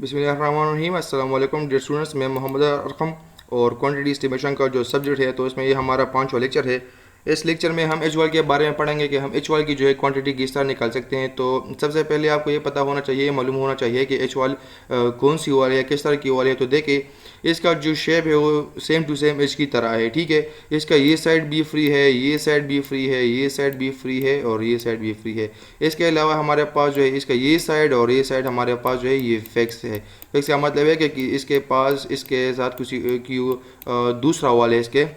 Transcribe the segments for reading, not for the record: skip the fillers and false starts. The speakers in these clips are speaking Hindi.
बिस्मिल्लाहिर्रहमानिर्रहीम। अस्सलाम वालेकुम डियर स्टूडेंट्स, मैं मोहम्मद अरकम और क्वांटिटी एस्टिमेशन का जो सब्जेक्ट है तो इसमें ये हमारा 5वां लेक्चर है। इस लेक्चर में हम एच वाल के बारे में पढ़ेंगे कि हम एच वाल की जो है क्वांटिटी किस तरह निकाल सकते हैं। तो सबसे पहले आपको ये पता होना चाहिए, मालूम होना चाहिए कि एच वाल कौन सी वाल है, किस तरह की वाल है। तो देखिए इसका जो शेप है वो सेम टू सेम एच की तरह है, ठीक है। इसका ये साइड भी फ्री है, ये साइड भी फ्री है, ये साइड भी फ्री है और ये साइड भी फ्री है। इसके अलावा हमारे पास जो है इसका ये साइड और ये साइड हमारे पास जो है ये फिक्स है। फिक्स का मतलब है कि इसके पास इसके साथ किसी की दूसरा वाल है, इसके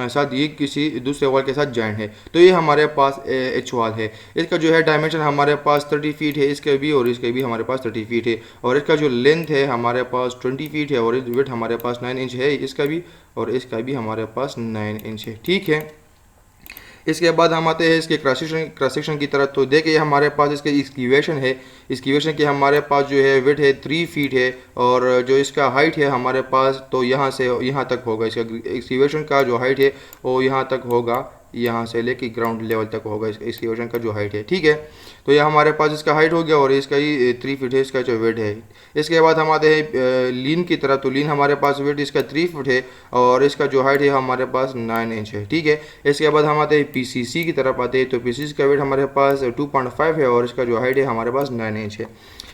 साथ ये किसी दूसरे वाल के साथ जॉइंट है। तो ये हमारे पास एच वाल है। इसका जो है डायमेंशन हमारे पास 30 फीट है, इसके भी और इसके भी हमारे पास 30 फीट है। और इसका जो लेंथ है हमारे पास 20 फीट है और विड्थ हमारे पास 9 इंच है, इसका भी और इसका भी हमारे पास 9 इंच है, ठीक है। इसके बाद हम आते हैं इसके क्रॉस सेक्शन की तरफ। तो देखिए हमारे पास इसके एक्सक्यूवेशन है। एक्सक्यूवेशन की हमारे पास जो है विड्थ है 3 फीट है और जो इसका हाइट है हमारे पास तो यहाँ से यहाँ तक होगा। इसका एक्सक्यूवेशन का जो हाइट है वो यहाँ तक होगा, यहाँ से लेके ग्राउंड लेवल तक होगा इसका एक्सक्यूवेशन का जो हाइट है, ठीक है। तो यह हमारे पास इसका हाइट हो गया और इसका ही 3 फीट है इसका जो विड्थ है। इसके बाद हम आते हैं लीन की तरफ। तो लीन हमारे पास विड्थ इसका 3 फीट है और इसका जो हाइट है हमारे पास 9 इंच है, ठीक है। इसके बाद हम आते हैं पीसीसी की तरफ आते हैं। तो पीसीसी का वेट हमारे पास 2.5 है और इसका जो हाइट है हमारे पास 9 इंच है।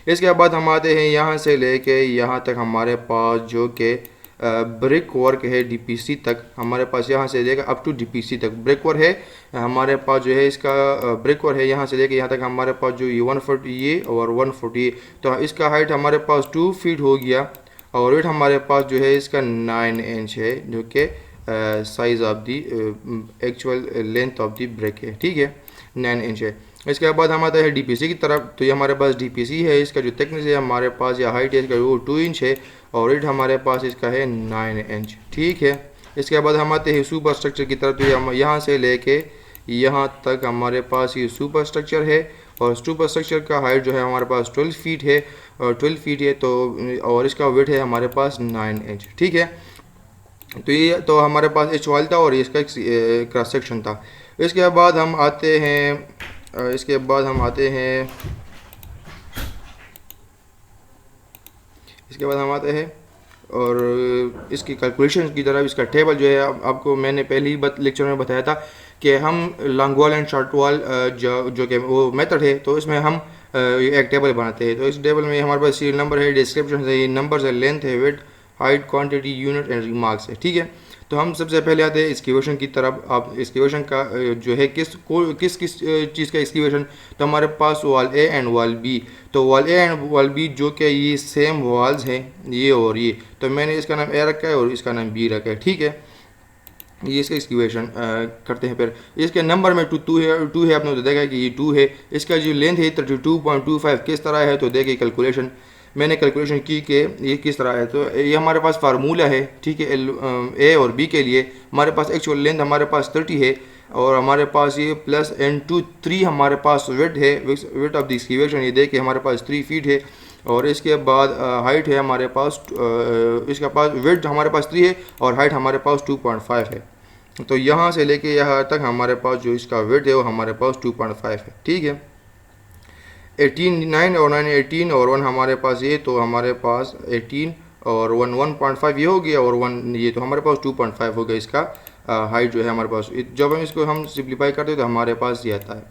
इसके बाद हम आते हैं यहाँ से लेके यहाँ तक हमारे पास जो कि ब्रिक वर्क है डीपीसी तक, हमारे पास यहाँ से लेकर अप टू डीपीसी तक ब्रिक वर्क है हमारे पास जो है। इसका ब्रिक वर्क है यहाँ से लेकर यहाँ तक हमारे पास जो ये 1 फुट ये और 1 फुट ये। तो इसका हाइट हमारे पास 2 फीट हो गया और वेट हमारे पास जो है इसका 9 इंच है, जो कि size of the actual length of the brick है, ठीक है, 9 इंच है। इसके बाद हम आते हैं डीपीसी की तरफ। तो ये हमारे पास डीपीसी है। इसका जो थिकनेस है हमारे पास या हाइट है इसका वो 2 इंच है और वेट हमारे पास इसका है 9 इंच, ठीक है। इसके बाद हम आते हैं सुपर स्ट्रक्चर की तरफ। तो हम यहाँ से लेके यहाँ तक हमारे पास ये सुपर स्ट्रक्चर है और सुपर स्ट्रक्चर का हाइट जो है हमारे पास 12 फीट है और 12 फीट है तो और इसका वेट है हमारे पास 9 इंच, ठीक है। तो ये तो हमारे पास एच वाल था और इसका क्रॉस सेक्शन था। इसके बाद हम आते हैं इसके बाद हम आते हैं इसके बाद हम आते हैं और इसकी कैलकुलेशन की तरफ। इसका टेबल जो है आपको मैंने पहले ही लेक्चर में बताया था कि हम long wall and short wall जो कि वो मेथड है तो इसमें हम एक टेबल बनाते हैं। तो इस टेबल में हमारे पास सीरियल नंबर है, डिस्क्रिप्शन है, ये नंबर है, लेंथ है, weight, height, quantity, unit and remarks है, ठीक है। तो हम सबसे पहले आते हैं एक्सक्यूवेशन की तरफ। आप एक्सक्यूवेशन का जो है किस चीज़ का एक्सक्यूवेशन। तो हमारे पास वाल ए एंड वाल बी। तो वाल ए एंड वाल बी जो कि ये सेम वाल्स हैं ये और ये, तो मैंने इसका नाम ए रखा है और इसका नाम बी रखा है, ठीक है। ये इसका एक्सक्यूवेशन करते हैं। फिर इसके नंबर में टू है आपने तो देखा कि ये 2 है। इसका जो लेंथ है 32.25 किस तरह है। तो देखिए कैलकुलेशन मैंने कैलकुलेशन की कि ये किस तरह है। तो ये हमारे पास फार्मूला है, ठीक है, ए और बी के लिए। हमारे पास एक्चुअल लेंथ हमारे पास 30 है और हमारे पास ये प्लस N2 3 हमारे पास वेट है, वेट ऑफ द एक्सक्यूवेशन। ये देखिए हमारे पास 3 फीट है और इसके बाद हाइट है हमारे पास इसका पास वेट हमारे पास 3 है और हाइट हमारे पास 2.5 है। तो यहाँ से लेके यहाँ तक हमारे पास जो इसका वेट है वो हमारे पास 2.5 है, ठीक है। 18 9 और 9 18 और 1 हमारे पास ये, तो हमारे पास 18 और 1 1.5 ये हो गया और 1 ये, तो हमारे पास 2.5 हो गया इसका हाइट जो है हमारे पास। जब हम इसको हम सिंप्लीफाई करते हैं तो हमारे पास ये आता है,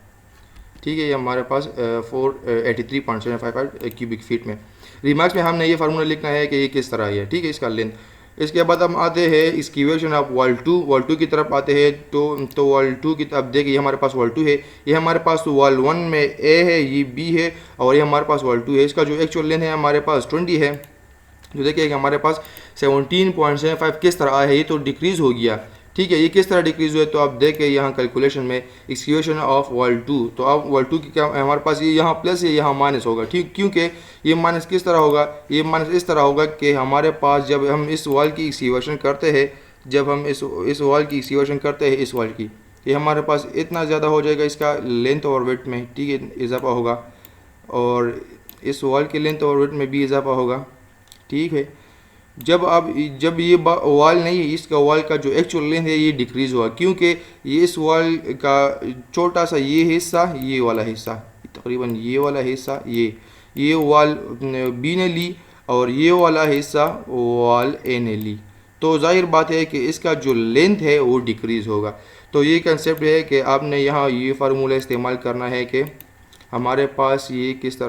ठीक है। ये हमारे पास 483.75 क्यूबिक फीट में। रिमार्क्स में हमने ये फार्मूला लिखना है कि ये किस तरह है, ठीक है, इसका लेंथ। इसके बाद हम आते हैं एक्सक्यूवेशन ऑफ वाल 2 की तरफ आते हैं। तो वाल 2 की तरफ देखिए हमारे पास वाल 2 है। ये हमारे पास वाल 1 में ए है, ये बी है और ये हमारे पास वाल 2 है। इसका जो एक्चुअल लेंथ है हमारे पास 20 है। तो देखिए कि हमारे पास 17.75 किस तरह आया है, ये तो डिक्रीज़ हो गया, ठीक है। ये किस तरह डिक्रीज हुए तो आप देखें यहाँ कैलकुलेशन में एक्सक्यूवेशन ऑफ वाल 2। तो अब वाल 2 की क्या हमारे पास ये यहाँ प्लस है यहाँ माइनस होगा, ठीक। क्योंकि ये माइनस किस तरह होगा, ये माइनस इस तरह होगा कि हमारे पास जब हम इस वाल की एक्सक्यूवेशन करते हैं, जब हम इस वाल की एक्सक्यूवेशन करते हैं, इस वाल की, ये हमारे पास इतना ज़्यादा हो जाएगा इसका लेंथ और वेट में, ठीक है, इजाफा होगा और इस वाल की लेंथ और वेट में भी इजाफा होगा, ठीक है। जब ये वाल नहीं है, इसका वाल का जो एक्चुअल लेंथ है ये डिक्रीज हुआ क्योंकि ये इस वाल का छोटा सा ये हिस्सा, ये वाला हिस्सा, तकरीबन ये वाला हिस्सा, ये वाल बी ने ली और ये वाला हिस्सा वॉल ए ने ली, तो जाहिर बात है कि इसका जो लेंथ है वो डिक्रीज़ होगा। तो ये कंसेप्ट है कि आपने यहाँ ये फार्मूला इस्तेमाल करना है कि हमारे पास ये किस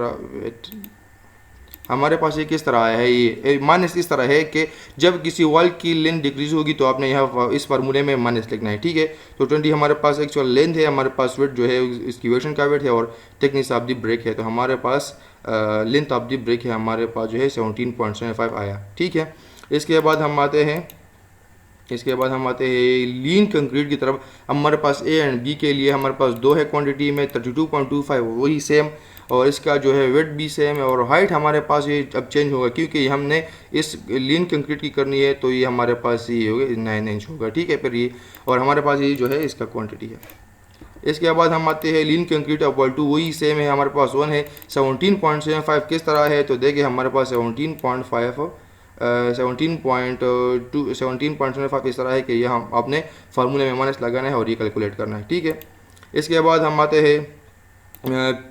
तरह आया है। ये माइनस इस तरह है कि जब किसी वॉल की लेंथ डिक्रीज होगी तो आपने यहाँ इस फार्मूले में माइनस लिखना है, ठीक है। तो 20 हमारे पास एक्चुअल लेंथ है, हमारे पास वेट जो है इसकी वेशन का वेट है और थिकनेस ऑफ द ब्रेक है। तो हमारे पास लेंथ ऑफ द ब्रेक है, हमारे पास जो है 17.75 आया, ठीक है। इसके बाद हम आते हैं लीन कंक्रीट की तरफ। हमारे पास ए एंड बी के लिए हमारे पास दो है क्वांटिटी में 32.25 वही सेम, और इसका जो है वेट भी सेम है, और हाइट हमारे पास ये अब चेंज होगा क्योंकि हमने इस लीन कंक्रीट की करनी है, तो ये हमारे पास ये होगा 9 इंच होगा, ठीक है। फिर ये और हमारे पास ये जो है इसका क्वांटिटी है। इसके बाद हम आते हैं लीन कंक्रीट इक्वल टू वही सेम है, हमारे पास 1 है 17.75 किस तरह है, तो देखिए हमारे पास 17.75 इस तरह है कि यह हम अपने फार्मूले में माइनस लगाना है और ये कैलकुलेट करना है, ठीक है। इसके बाद हम आते हैं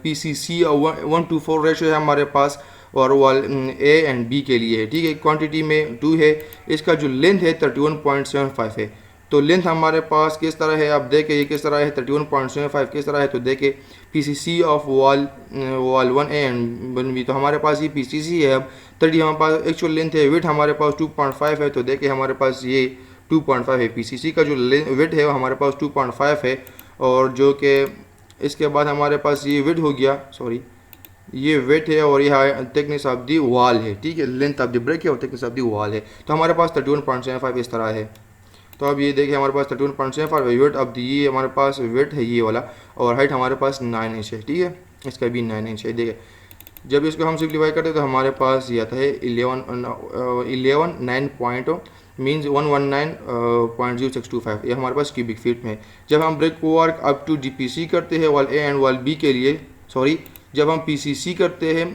PCC 1:4 रेशो है हमारे पास, और वॉल ए एंड बी के लिए है, ठीक है। क्वांटिटी में 2 है, इसका जो लेंथ है 31.75 है। तो लेंथ हमारे पास किस तरह है, आप देखें ये किस तरह है, 31.75 किस तरह है, तो देखें PCC of wall 1 A and 1 B, तो हमारे पास ये PCC है। अब 30 हमारे पास एक्चुअल लेंथ है, वेट हमारे पास 2.5 है, तो देखें हमारे पास ये 2.5 है। PCC का जो वेट है वो हमारे पास 2.5 है, और जो कि इसके बाद हमारे पास ये वेट हो गया, सॉरी ये वेट है और ये थिकनेस ऑफ दी वॉल है, ठीक है। लेंथ ऑफ द ब्रेक है और थिकनेस ऑफ दी वॉल है। तो हमारे पास 31.75 इस तरह है। तो अब ये देखिए हमारे पास 31.75 वेट ऑफ दी, ये हमारे पास वेट है ये वाला, और हाइट हमारे पास 9 इंच है, ठीक है। इसका भी 9 इंच है। देखिए जब इसको हम सिंप्लीफाई करते हैं तो हमारे पास ये आता है 11 9 पॉइंट मीन्स 119.0625, ये हमारे पास क्यूबिक फीट में है। जब हम brick work up to DPC करते हैं wall A and wall B के लिए, सॉरी जब हम PCC करते हैं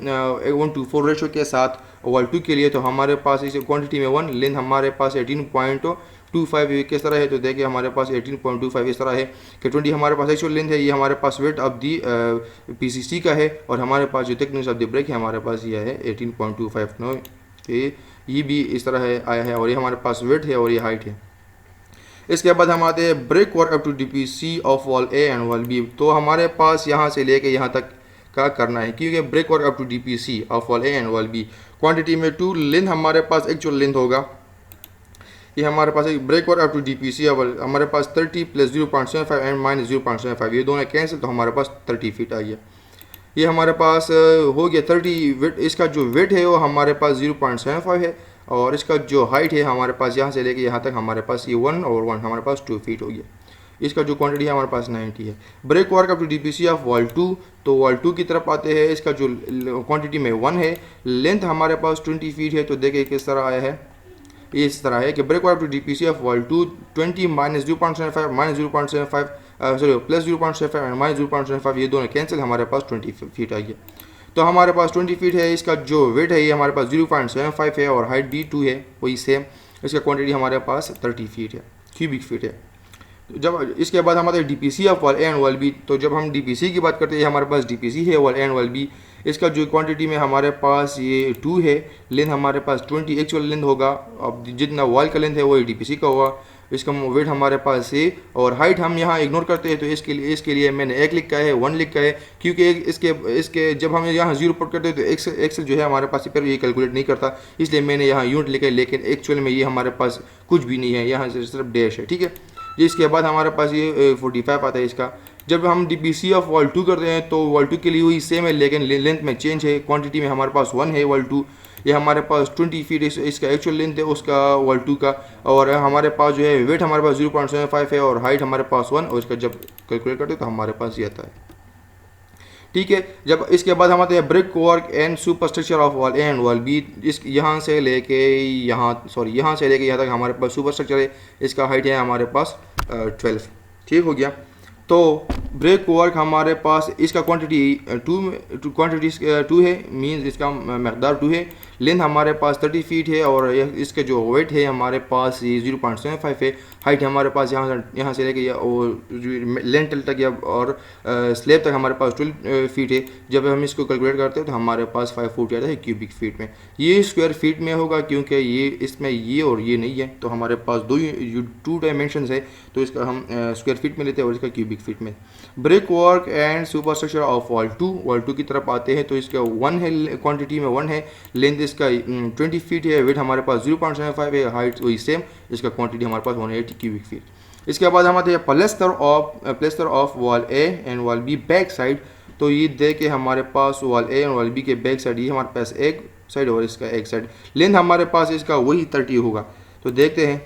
1:4 रेशो के साथ वॉल 2 के लिए, तो हमारे पास इस क्वांटिटी में 1 लेंथ हमारे पास 18.25 किस तरह है, तो देखिए हमारे पास 18.25 इस तरह है कि 20 हमारे पास एक्चुअल लेंथ है, ये हमारे पास वेट ऑफ दी PCC का है, और हमारे पास जो थिकनेस ऑफ द ब्रेक है हमारे पास ये है 18.25 नो, ये भी इस तरह है आया है, और ये हमारे पास वेट है और ये हाइट है। इसके बाद हम आते हैं brick work up to DPC of wall A and wall B. तो हमारे पास यहाँ से लेके यहाँ तक का करना है, क्योंकि brick work up to DPC of wall A and wall B quantity में 2 लेंथ हमारे पास एक्चुअल लेंथ होगा, ये हमारे पास एक brick work up to DPC हमारे पास 30 + 0.75 एंड माइनस 0.75, ये दोनों कैंसिल, तो हमारे पास 30 फीट आ गया। ये हमारे पास हो गया 30 वेट। इसका जो वेट है वो हमारे पास 0.75 है, और इसका जो हाइट है हमारे पास यहाँ से लेके यहाँ तक हमारे पास ये 1 और 1 हमारे पास 2 फीट हो गया। इसका जो क्वांटिटी है हमारे पास 90 है। Brick work up to DPC of wall 2, तो वॉल 2 की तरफ आते हैं। इसका जो क्वांटिटी में 1 है, लेंथ हमारे पास 20 फीट है, तो देखिए किस तरह आया है, ये इस तरह है कि brick work up to DPC of wall 2 20 minus 0.75 minus 0.75 sorry plus 0.75 and minus 0.75, ये दोनों कैंसिल, हमारे पास 20 फीट आ गया। तो हमारे पास 20 फीट है। इसका जो वेट है ये हमारे पास 0.75 है, और हाइट भी 2 है वही सेम। इसका क्वांटिटी हमारे पास 30 फीट है, क्यूबिक फीट है। जब इसके बाद हमारे DPC of wall A and wall B, तो जब हम DPC की बात करते हैं हमारे पास DPC है wall A and wall B. इसका जो क्वांटिटी में हमारे पास ये 2 है, लेंथ हमारे पास 20 एक्चुअल लेंथ होगा, अब जितना वॉल का लेंथ है वही DPC का होगा। इसका वेट हमारे पास है, और हाइट हम यहाँ इग्नोर करते हैं, तो इसके लिए मैंने 1 लिखा है 1 लिखा है, क्योंकि इसके जब हम यहाँ 0 पुट करते हैं तो एक्सेल जो है हमारे पास पर ये कैलकुलेट नहीं करता, इसलिए मैंने यहाँ यूनिट लिखा है, लेकिन एक्चुअल में ये हमारे पास कुछ भी नहीं है, यहाँ से सिर्फ डैश है, ठीक है। इसके बाद हमारे पास ये 45 आता है इसका। जब हम DPC ऑफ वॉल 2 करते हैं तो वॉल 2 के लिए वही सेम है, लेकिन लेंथ में चेंज है। क्वांटिटी में हमारे पास 1 है वॉल 2, ये हमारे पास 20 फीट इसका एक्चुअल लेंथ है उसका वॉल 2 का, और हमारे पास जो है वेट हमारे पास 0.75 है, और हाइट हमारे पास 1, और इसका जब कैलकुलेट करते हैं तो हमारे पास ये आता है, ठीक है। जब इसके बाद हम आते हैं brick work and superstructure of wall A and wall B. इस यहाँ से लेके यहाँ तक हमारे पास सुपरस्ट्रक्चर है, इसका हाइट है हमारे पास 12, ठीक हो गया। तो ब्रेक वर्क हमारे पास इसका क्वांटिटी 2 है, मीन्स इसका मकदार 2 है, लेंथ हमारे पास 30 फीट है और इसके जो वेट है हमारे पास ये 0.75 है। हाइट हमारे पास यहाँ से लेके लेंटल तक या और स्लेब तक हमारे पास 12 फीट है। जब हम इसको कैलकुलेट करते हैं तो हमारे पास 5 फुट आता है क्यूबिक फीट में। ये स्क्वायर फीट में होगा क्योंकि ये इसमें ये और ये नहीं है, तो हमारे पास टू डायमेंशन है, तो इसका हम स्क्वायर फीट में लेते हैं और इसका क्यूबिक फीट में। Brick work and superstructure of wall two की तरफ आते हैं तो इसका 1 है, क्वांटिटी में 1 है, लेंथ इसका 20 फीट है, वेट हमारे पास 0.75 है, हाइट वही सेम, इसका क्वांटिटी हमारे पास 180 क्यूबिक फीट। इसके बाद हम आते हैं plaster of wall A and wall B back side. तो ये दे के हमारे पास वॉल ए और वॉल बी के बैक साइड, ये हमारे पास एक साइड और इसका एक साइड। लेंथ हमारे पास इसका वही 30 होगा। तो देखते हैं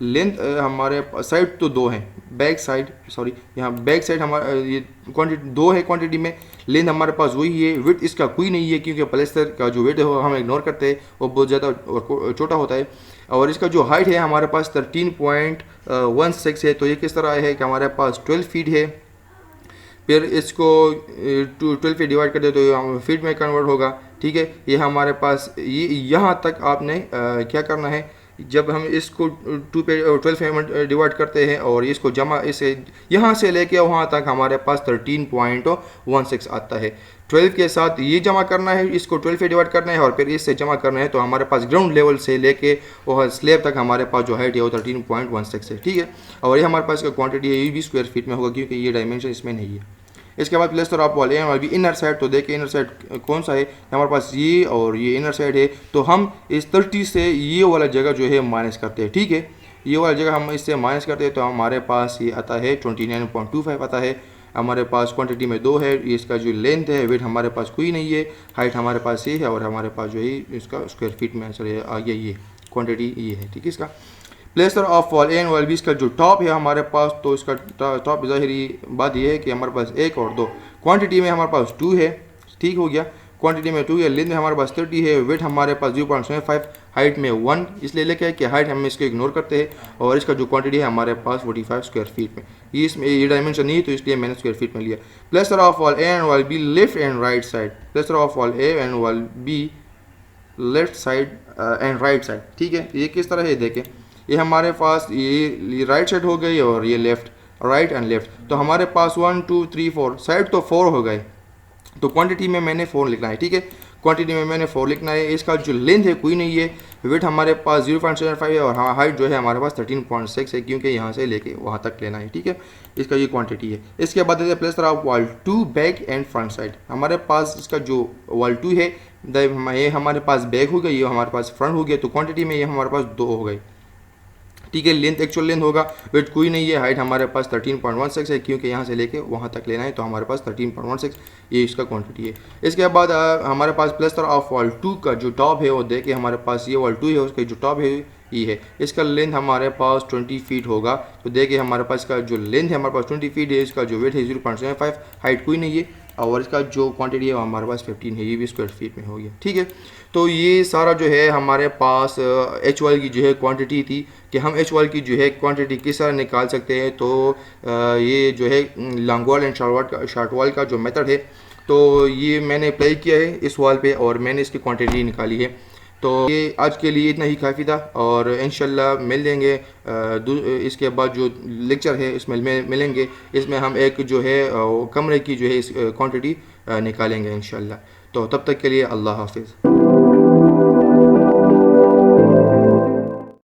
लेंथ हमारे साइड तो 2 हैं, बैक साइड सॉरी यहाँ बैक साइड हमारा ये क्वांटिटी 2 है क्वांटिटी में। लेंथ हमारे पास वही है, वेट इसका कोई नहीं है क्योंकि प्लेस्टर का जो वेट है वो हम इग्नोर करते हैं, वो बहुत ज़्यादा छोटा होता है। और इसका जो हाइट है हमारे पास 13.16 है। तो ये किस तरह है कि हमारे पास 12 फीट है, फिर इसको 12 फीट डिवाइड कर दे तो फीट में कन्वर्ट होगा। ठीक है, ये हमारे पास ये यहाँ तक आपने क्या करना है, जब हम इसको 12 में डिवाइड करते हैं और इसको जमा इसे यहाँ से लेके वहाँ तक हमारे पास 13.16 आता है। 12 के साथ ये जमा करना है, इसको 12 से डिवाइड करना है और फिर इससे जमा करना है, तो हमारे पास ग्राउंड लेवल से लेके वह स्लेब तक हमारे पास जो हाइट है वो 13.16 है। ठीक है, और ये हमारे पास का क्वांटिटी है, ये भी स्क्वायर फीट में होगा क्योंकि ये डायमेंशन इसमें नहीं है। इसके बाद प्लेस्टर ऑफ वॉल ए और भी इनर साइड। तो देखिए इनर साइड कौन सा है, हमारे पास ये और ये इनर साइड है। तो हम इस 30 से ये वाला जगह जो है माइनस करते हैं। ठीक है, ये वाला जगह हम इससे माइनस करते हैं तो हमारे पास ये आता है 29.25 आता है। हमारे पास क्वांटिटी में 2 है, इसका जो लेंथ है वेट हमारे पास कोई नहीं है, हाइट हमारे पास ये है और हमारे पास जो है इसका स्क्वायर फीट में आंसर आ गया, ये क्वांटिटी ये है। ठीक है, इसका plaster of wall A and wall B, इसका जो टॉप है हमारे पास, तो इसका टॉप ज़ाहिरी बात यह है कि हमारे पास 1 और 2, क्वांटिटी में हमारे पास 2 है। ठीक हो गया, क्वांटिटी में 2 है, लेंथ में हमारे पास 30 है, वेट हमारे पास 0.75, हाइट में 1 इसलिए लेके कि हाइट हम इसको इग्नोर करते हैं और इसका जो क्वांटिटी है हमारे पास 45 स्क्वायर फीट में। ये इसमें ये डायमेंशन नहीं है तो इसलिए मैंने स्क्वायर फीट में लिया। Plaster of wall A and wall B left and right side, plaster of wall A and wall B left side and right side. ठीक है, ये किस तरह है देखें, ये हमारे पास ये राइट साइड हो गई और ये लेफ्ट, राइट एंड लेफ्ट। तो हमारे पास 1 2 3 4 साइड तो 4 हो गए, तो क्वांटिटी में मैंने 4 लिखना है। ठीक है, क्वांटिटी में मैंने 4 लिखना है। इसका जो लेंथ है कोई नहीं है, वेट हमारे पास 0.75 है और हाइट जो है हमारे पास 13.6 है क्योंकि यहाँ से लेके वहाँ तक लेना है। ठीक है, इसका ये क्वांटिटी है। इसके बाद plaster of wall 2 back and front side. हमारे पास इसका जो वॉल 2 है ये हमारे पास बैक हो गया, ये हमारे पास फ्रंट हो गया, तो क्वांटिटी में ये हमारे पास 2 हो गई। ठीक है, लेंथ एक्चुअल लेंथ होगा, वेट कोई नहीं है, हाइट हमारे पास 13.16 है क्योंकि यहाँ से लेके वहाँ तक लेना है, तो हमारे पास 13.16 ये इसका क्वांटिटी है। इसके बाद हमारे पास प्लेस्टर ऑफ वॉल 2 का जो टॉप है वो देखिए हमारे पास ये वॉल 2 है, उसका जो टॉप है ये है। इसका लेंथ हमारे पास 20 फीट होगा। तो देखिए हमारे पास का जो लेंथ है हमारे पास 20 फीट है, इसका जो वेट है 0.75, हाइट कोई नहीं है और इसका जो क्वांटिटी है हमारे पास 15 है, ये भी स्क्वायर फीट में हो गया। ठीक है, तो ये सारा जो है हमारे पास एच वाल की जो है क्वांटिटी थी कि हम एच वाल की जो है क्वांटिटी किस तरह निकाल सकते हैं। तो ये जो है लॉन्ग वाल एंड शॉर्ट वाल का जो मेथड है, तो ये मैंने अप्लाई किया है इस वाल पे और मैंने इसकी क्वांटिटी निकाली है। तो ये आज के लिए इतना ही काफ़ी था और इंशाल्लाह मिल लेंगे इसके बाद जो लेक्चर है इसमें मिलेंगे, इसमें हम एक जो है कमरे की जो है क्वांटिटी निकालेंगे इंशाल्लाह। तो तब तक के लिए अल्लाह हाफिज़।